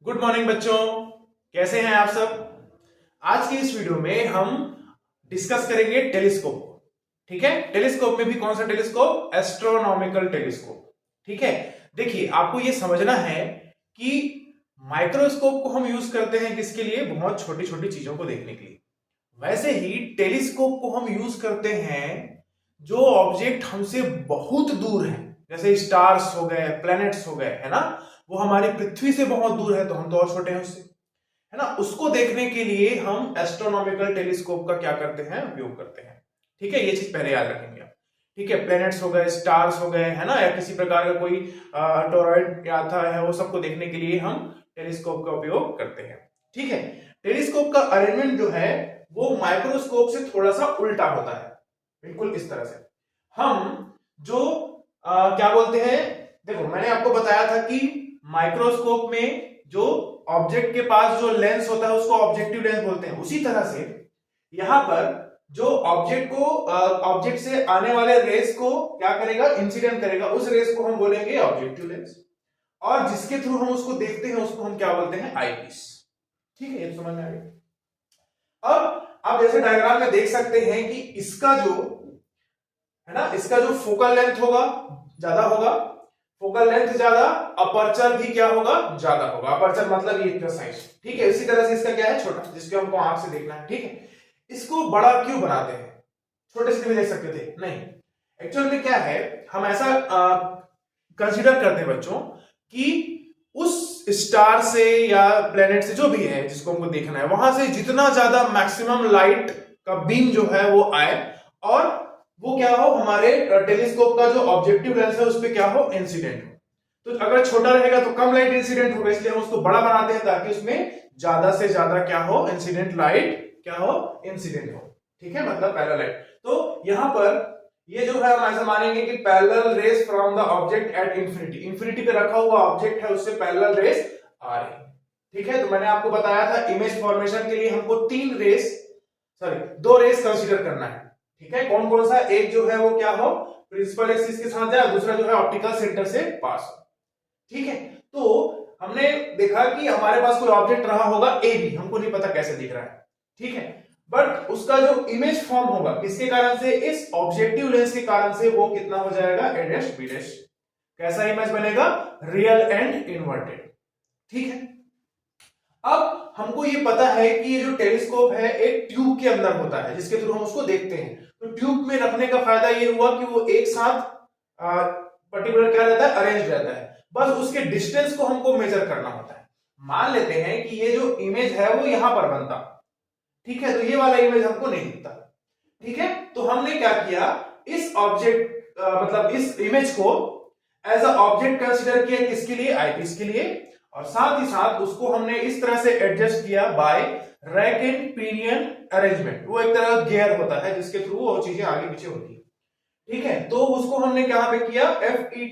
Good morning बच्चों, कैसे हैं आप सब। आज की इस वीडियो में हम डिस्कस करेंगे टेलीस्कोप को। ठीक है, टेलीस्कोप में भी कौन सा टेलीस्कोप? Astronomical telescope. ठीक है, देखिए आपको यह समझना है कि माइक्रोस्कोप को हम यूज करते हैं किसके लिए? बहुत छोटी छोटी चीजों को देखने के लिए। वैसे ही टेलीस्कोप को हम यूज करते हैं जो ऑब्जेक्ट हमसे बहुत दूर है, जैसे स्टार्स हो गए, प्लैनेट्स हो गए, है ना, वो हमारी पृथ्वी से बहुत दूर है तो हम तो और छोटे हैं उससे, है ना, उसको देखने के लिए हम एस्ट्रोनॉमिकल टेलीस्कोप का क्या करते हैं? उपयोग करते हैं। ठीक है, ये चीज पहले याद रखेंगे आप। ठीक है, प्लैनेट्स हो गए, स्टार्स हो गए, है ना, या किसी प्रकार का कोई टोरॉइड आता है, वो सबको देखने के लिए हम टेलीस्कोप का उपयोग करते हैं। ठीक है, टेलीस्कोप का अरेंजमेंट जो है वो माइक्रोस्कोप से थोड़ा सा उल्टा होता है, बिल्कुल इस तरह से। हम जो क्या बोलते हैं, देखो मैंने आपको बताया था कि माइक्रोस्कोप में जो ऑब्जेक्ट के पास जो लेंस होता है उसको ऑब्जेक्टिव लेंस बोलते हैं। उसी तरह से यहां पर जो ऑब्जेक्ट से आने वाले रेस को क्या करेगा? इंसिडेंट करेगा, उस रेस को हम बोलेंगे ऑब्जेक्टिव लेंस, और जिसके थ्रू हम उसको देखते हैं उसको हम क्या बोलते हैं? आईपीस। ठीक है, ये समझ में आ गया। अब आप जैसे डायग्राम में देख सकते हैं कि इसका जो है ना, इसका जो फोकल लेंथ होगा ज्यादा होगा, फोकल लेंथ ज्यादा, अपर्चर भी क्या होगा? ज्यादा होगा। अपर्चर मतलब ये इतना साइज। ठीक है, इसी तरह से इसका क्या है? छोटा, जिसको हमको आंख से देखना है। ठीक है, इसको बड़ा क्यों बनाते हैं? छोटे से भी देख सकते थे, नहीं, एक्चुअल में क्या है, हम ऐसा कंसीडर करते हैं बच्चों कि उस स्टार से या प्लेनेट से जो भी है जिसको हमको देखना है, वहां से जितना ज्यादा मैक्सिमम लाइट का बीम जो है वो आए, और वो क्या हो? हमारे टेलीस्कोप का जो ऑब्जेक्टिव लेंस है उस पर क्या हो? इंसिडेंट हो। तो अगर छोटा रहेगा तो कम लाइट इंसिडेंट होगा, इसलिए हम उसको बड़ा बनाते हैं ताकि उसमें ज्यादा से ज्यादा क्या हो? इंसिडेंट लाइट क्या हो? इंसिडेंट हो। ठीक है, मतलब पैरेलल लाइट। तो यहां पर ये जो है हम ऐसा मानेंगे कि parallel rays from the object at infinity, infinity पे रखा हुआ ऑब्जेक्ट है उससे पैरेलल रेस आ रही है। ठीक है, तो मैंने आपको बताया था इमेज फॉर्मेशन के लिए हमको दो रेस कंसीडर करना है। ठीक है, कौन कौन सा? एक जो है वो क्या हो? प्रिंसिपल एक्सिस के साथ जाए, दूसरा जो है ऑप्टिकल सेंटर से पास हो। ठीक है, तो हमने देखा कि हमारे पास कोई ऑब्जेक्ट रहा होगा ए बी, हमको नहीं पता कैसे दिख रहा है। ठीक है, बट उसका जो इमेज फॉर्म होगा किसके कारण से? इस ऑब्जेक्टिव लेंस के कारण से, वो कितना हो जाएगा? ए डैश बी डैश। कैसा इमेज बनेगा? Real and inverted. ठीक है, अब हमको ये पता है कि ये जो टेलीस्कोप है एक ट्यूब के अंदर होता है जिसके थ्रू हम उसको देखते हैं। तो ट्यूब में रखने का फायदा ये हुआ कि वो एक साथ पर्टिकुलर क्या रहता है? अरेंज रहता है। बस उसके डिस्टेंस को हमको मेजर करना होता है। मान लेते हैं कि ये जो इमेज है वो यहां पर बनता, ठीक है, तो ये वाला इमेज हमको नहीं दिखता। ठीक है, तो हमने क्या किया, इस ऑब्जेक्ट मतलब इस इमेज को एज अ ऑब्जेक्ट कंसीडर किया, किसके लिए? आईपीस के लिए, और साथ ही साथ उसको हमने इस तरह से एडजस्ट किया by rack and pinion arrangement. वो एक तरह का गियर होता है जिसके थ्रू वो चीजें आगे पीछे होती है। ठीक है, तो उसको हमने कहां पे किया? Fe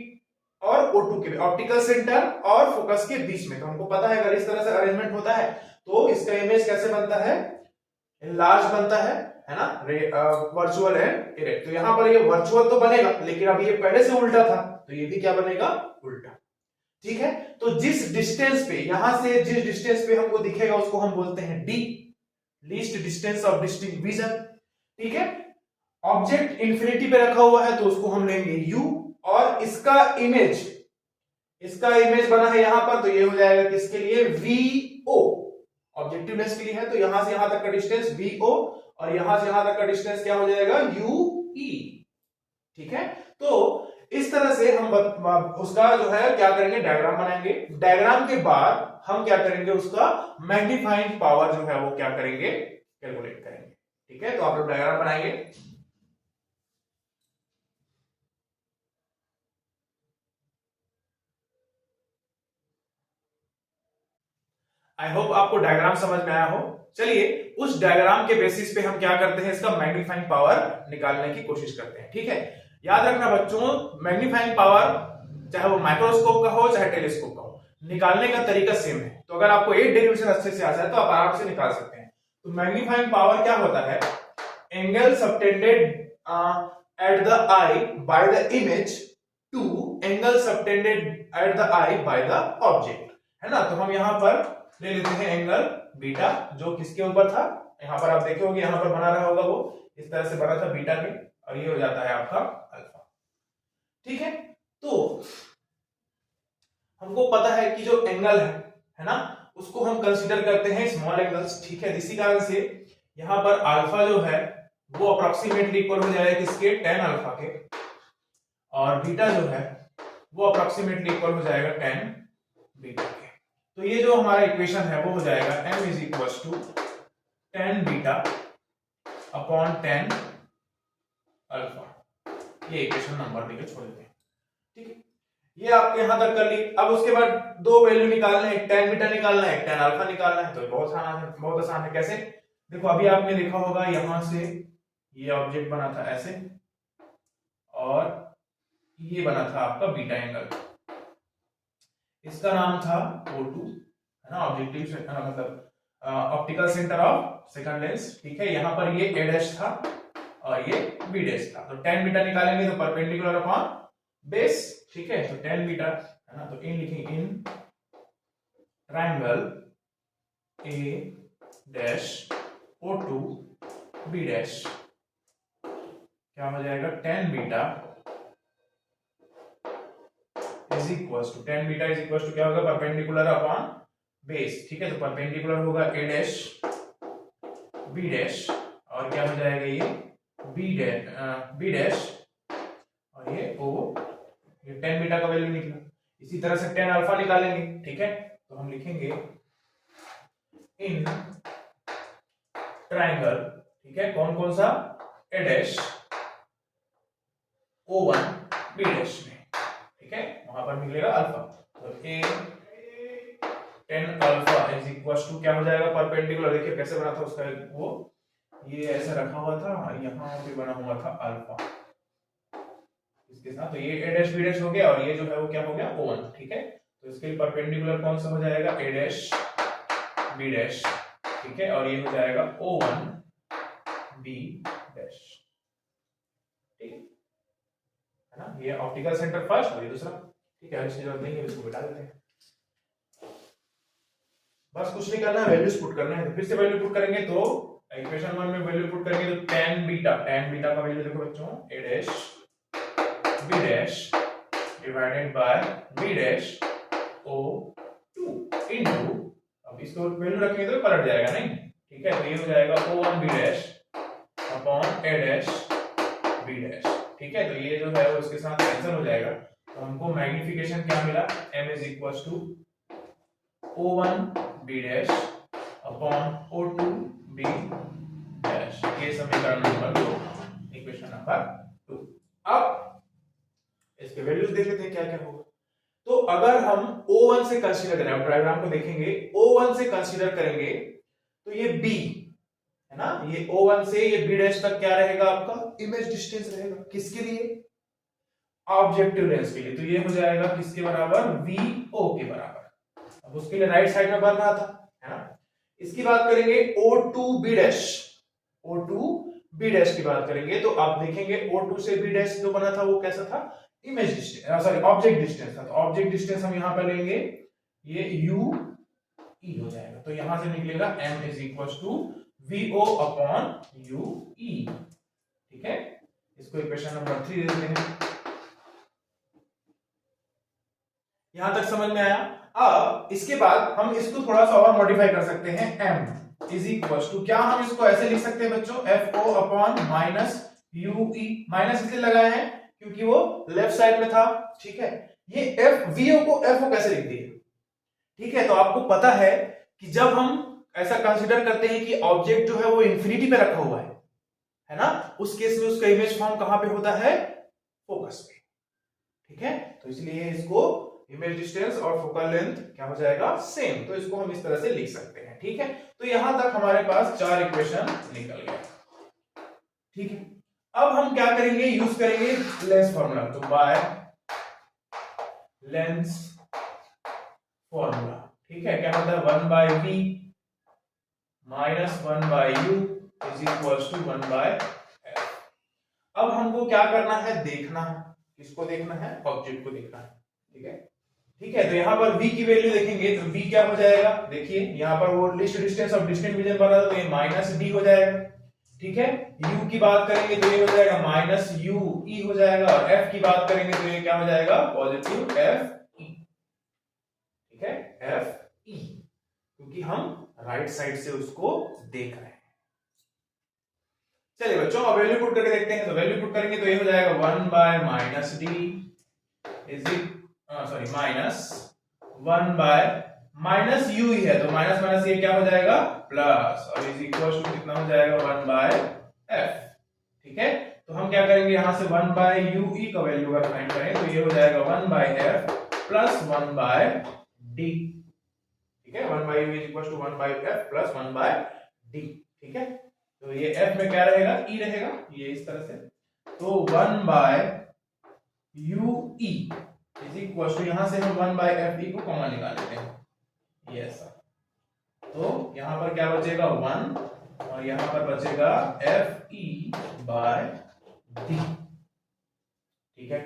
और O2 के ऑप्टिकल सेंटर और फोकस के बीच में। तो हमको पता है अगर इस तरह से अरेंजमेंट होता है तो इसका इमेज कैसे बनता है? लार्ज बनता है ना, वर्चुअल एंड इरेक्ट। तो यहां पर ये वर्चुअल तो बनेगा, लेकिन अब ये पहले से उल्टा था तो ये भी क्या बनेगा? उल्टा। ठीक है, तो जिस डिस्टेंस पे, यहां से जिस डिस्टेंस पे हमको दिखेगा उसको हम बोलते हैं D, least distance of distinct vision. ठीक है, ऑब्जेक्ट इंफिनिटी पे रखा हुआ है तो उसको हम लेंगे यू, और इसका इमेज बना है यहां पर, तो ये हो जाएगा किसके लिए? वी ओ, ऑब्जेक्टिव लेंस के लिए है, तो यहां से यहां तक का डिस्टेंस वी ओ, और यहां से यहां तक का डिस्टेंस क्या हो जाएगा? यू ई। ठीक है, तो इस तरह से हम उसका जो है क्या करेंगे? डायग्राम बनाएंगे। डायग्राम के बाद हम क्या करेंगे? उसका मैग्नीफाइंग पावर जो है वो क्या करेंगे? कैलकुलेट करेंगे। ठीक है, तो आप लोग डायग्राम बनाएंगे। आई होप आपको डायग्राम समझ में आया हो। चलिए उस डायग्राम के बेसिस पे हम क्या करते हैं? इसका मैग्नीफाइंग पावर निकालने की कोशिश करते हैं। ठीक है, याद रखना बच्चों, मैग्नीफाइंग पावर चाहे वो माइक्रोस्कोप का हो चाहे टेलीस्कोप का हो, निकालने का तरीका सेम है। तो अगर आपको एक डेरिवेशन अच्छे से आ जाए तो आप आराम से निकाल सकते हैं। तो मैग्नीफाइंग पावर क्या होता है? Angle subtended at the eye by the image to angle subtended at the eye by the object. है ना। तो हम यहाँ पर ले लेते हैं एंगल बीटा, जो किसके ऊपर था, यहाँ पर आप देखे होंगे, यहाँ पर बना रहा होगा वो इस तरह से बना था बीटा के, और ये हो जाता है आपका अल्फा। ठीक है, तो हमको पता है कि जो एंगल है ना, उसको हम कंसीडर करते हैं स्मॉल एंगल्स। ठीक है, इसी कारण से यहाँ पर अल्फा जो है वो अप्रोक्सीमेटली इक्वल हो जाएगा किसके, tan अल्फा के, और बीटा जो है वो अप्रोक्सीमेटली इक्वल हो जाएगा tan बीटा के। तो ये जो हमारा इक्वेशन है वो हो जाएगा m is equal to tan beta upon tan alpha. ये इक्वेशन नंबर देकर छोड़ देते हैं। ठीक है, ये आपके यहां तक कर ली। अब उसके बाद दो वैल्यू निकालना है, एक tan बीटा निकालना है, एक tan अल्फा निकालना है। तो बहुत आसान है। कैसे, देखो अभी आपने देखा होगा यहां से ये ऑब्जेक्ट बना था ऐसे, और ये बना था आपका बीटा एंगल, इसका नाम था O2, है ना, ऑब्जेक्टिव मतलब optical centre of second lens. ठीक है, यहाँ पर ये A डैश था और ये B डैश था। तो tan बीटा निकालेंगे तो परपेंडिकुलर अपॉन बेस। ठीक है, तो tan बीटा, है ना, तो इन लिखेंगे, in triangle A dash O2 B dash, क्या हो जाएगा, tan beta is equal to, tan beta is equal to क्या होगा, परपेंडिकुलर अपॉन बेस। ठीक है, तो परपेंडिकुलर होगा A डैश B डैश, और क्या हो जाएगा ये B डैश, और ये O, ये tan बीटा का वैल्यू निकला। इसी तरह से tan अल्फा निकालेंगे। ठीक है, तो हम लिखेंगे इन ट्रायंगल, ठीक है, कौन कौन सा, A dash O1 B dash में। ठीक है, वहां पर निकलेगा अल्फा, तो A tan alpha is equal to क्या हो जाएगा, परपेंडिकुलर, देखिए कैसे बना था उसका, वो ये ऐसे रखा हुआ था, यहाँ पे बना हुआ था अल्फा इसके साथ, तो ये A डैश B डैश हो गया, और ये जो है वो क्या हो गया, O1। ठीक है, तो इसके लिए परपेंडिकुलर कौन सा हो जाएगा, A डैश B डैश। ठीक है, और ये हो जाएगा O1 B डैश। ठीक है ना, ये ऑप्टिकल सेंटर फर्स्ट और ये दूसरा। ठीक है, इसकी जरूरत नहीं है, इसको बता देते हैं। बस कुछ नहीं करना है, वैल्यूज पुट करना है। तो फिर से वैल्यू पुट करेंगे, तो इक्वेशन 1 में वैल्यू पुट करेंगे, तो tan बीटा का वैल्यू देखो बच्चों, A dash B dash divided by B dash O2 into, अब इसको वैल्यू रखेंगे तो पलट जाएगा नहीं। ठीक है, तो ये हो जाएगा O1 B dash upon A dash B dash. ठीक है, तो ये जो है वो इसके साथ कैंसिल हो जाएगा, तो हमको मैग्निफिकेशन क्या मिला, m is equal to O1 B dash upon O2 B dash. ये समीकरण नंबर 2, इक्वेशन नंबर 2। अब इसके वैल्यूज देख लेते हैं क्या क्या होगा। तो अगर हम O1 से कंसीडर करें, अब डायग्राम को देखेंगे, O1 से कंसीडर करेंगे तो ये B है ना, ये O1 से ये B डैश तक क्या रहेगा, आपका इमेज डिस्टेंस रहेगा। किसके लिए, ऑब्जेक्टिव लेंस के लिए। तो ये हो जाएगा किसके बराबर, VO के बराबर। अब उसके लिए राइट साइड में बन रहा था, है ना। इसकी बात करेंगे O2 B dash, O2 B dash की बात करेंगे, तो आप देखेंगे O2 से B डैश जो बना था वो कैसा था, image distance, sorry object distance था। तो ऑब्जेक्ट डिस्टेंस हम यहां पर लेंगे, ये UE हो जाएगा। तो यहां से निकलेगा m is equal to VO upon UE। ठीक है, इसको इक्वेशन नंबर 3 दे देते हैं। यहां तक समझ में आया। अब इसके बाद हम इसको थोड़ा सा और मॉडिफाई कर सकते हैं, m इज इक्वल टू, क्या हम इसको ऐसे लिख सकते हैं बच्चों, FO upon minus UE। Minus इसलिए लगाए हैं क्योंकि वो लेफ्ट साइड में था। ठीक है, ये VO को FO कैसे लिख दिए। ठीक है, तो आपको पता है कि जब हम ऐसा कंसीडर करते हैं कि ऑब्जेक्ट जो है वो इंफिनिटी पे रखा हुआ है ना, उस केस में उसका इमेज फॉर्म कहां पे होता है, फोकस पे। ठीक है, तो इसलिए इसको इमेज डिस्टेंस और फोकल लेंथ क्या हो जाएगा, सेम। तो इसको हम इस तरह से लिख सकते हैं। ठीक है, तो यहां तक हमारे पास 4 इक्वेशन निकल गए। ठीक है, अब हम क्या करेंगे, यूज करेंगे लेंस फॉर्मूला। तो बाय लेंस फॉर्मूला, ठीक है, क्या होता है, 1/v minus 1/u is equal to 1/f। अब हमको क्या करना है, देखना है, किसको देखना है, ऑब्जेक्ट को देखना है। ठीक है, ठीक है, तो यहाँ पर v की वैल्यू देखेंगे तो v क्या हो जाएगा, देखिए यहाँ पर वो least distance of distant region बना था तो ये माइनस डी हो जाएगा। ठीक है, u की बात करेंगे तो ये हो जाएगा माइनस यू ई हो जाएगा, और f की बात करेंगे तो ये क्या हो जाएगा, पॉजिटिव एफ ई। ठीक है, एफ ई, क्योंकि हम राइट साइड से उसको देख रहे हैं। चलिए बच्चों, अब वैल्यू पुट करके देखते हैं। तो वैल्यू पुट करेंगे तो ये हो जाएगा 1 by minus D is sorry minus 1 by minus U ही है तो माइनस माइनस ये क्या हो जाएगा प्लस, और इज इक्वल टू कितना हो जाएगा 1 बाय एफ। ठीक है, तो हम क्या करेंगे, यहां से 1 बाय यू ई का वैल्यू अगर फाइंड करें तो ये हो जाएगा 1 by F plus 1 by D. ठीक है, 1 by U is equal to 1 by F plus 1 by D. ठीक है, तो ये f में क्या रहेगा, e रहेगा, ये इस तरह से। तो 1 by U E is equal to, यहां से हम 1 बाय एफ ई को कॉमन निकाल लेते हैं, ये ऐसा। तो यहां पर क्या बचेगा 1, और यहां पर बचेगा एफ ई बाय डी। ठीक है,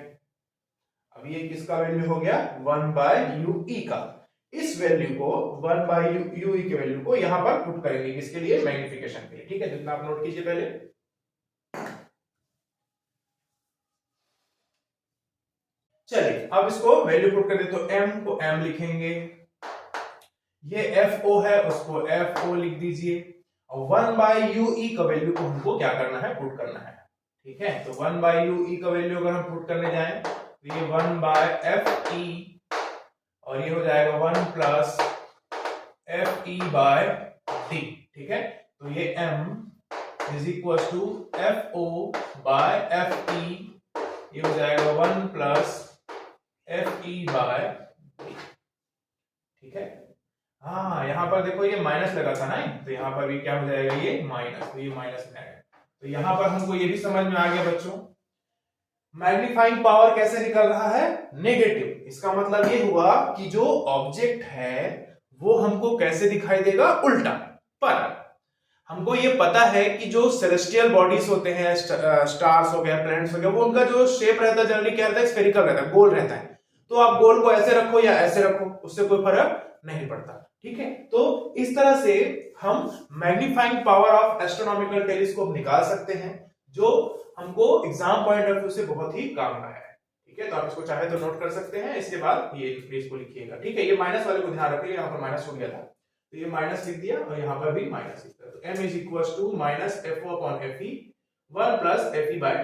अब ये किसका वैल्यू हो गया, 1 बाय यू ई का। इस वैल्यू को 1 बाय यू ई के वैल्यू को यहां पर पुट करेंगे, किसके लिए, मैग्निफिकेशन के लिए। ठीक है, जितना आप नोट कीजिए पहले। चलिए अब इसको वैल्यू पुट कर दे, तो m को m लिखेंगे, ये एफ ओ है उसको एफ ओ लिख दीजिए, और 1 बाय यू ई का वैल्यू को हमको क्या करना है, पुट करना है। ठीक है, तो 1 बाय यू ई का वैल्यू अगर हम पुट करने जाएं तो ये 1 बाय एफ ई, और ये हो जाएगा 1 plus F E by D. ठीक है, तो ये m is equal to F O by F E, ये हो जाएगा 1 plus F E by D. ठीक है, हाँ यहां पर देखो ये माइनस लगा था ना, तो यहां पर भी क्या हो जाएगा, ये माइनस, तो ये माइनस में आएगा। तो यहां पर हमको ये भी समझ में आ गया बच्चों, मैग्नीफाइंग पावर कैसे निकल रहा है, नेगेटिव। इसका मतलब ये हुआ कि जो ऑब्जेक्ट है वो हमको कैसे दिखाई देगा, उल्टा। पर हमको ये पता है कि जो सेलेस्टियल बॉडीज होते हैं, स्टार्स हो गया, प्लैनेट्स हो गया, वो उनका जो शेप रहता है जनरली क्या रहता है, स्फेरिकल रहता है, गोल रहता है। तो आप गोल को ऐसे रखो या ऐसे रखो, उससे कोई फर्क नहीं पड़ता। ठीक है, तो इस तरह से हम magnifying power of astronomical telescope निकाल सकते हैं, जो हमको एग्जाम पॉइंट ऑफ व्यू से बहुत ही काम का है। ठीक है, तो आप इसको चाहे तो नोट कर सकते हैं, इसके बाद ये इसको लिखिएगा। ठीक है, ये माइनस वाले को ध्यान रखिए, यहाँ पर माइनस हो गया था तो ये माइनस लिख दिया, और यहाँ पर भी माइनस लिख दिया। तो m is equal to minus F O upon F E 1 plus F E bye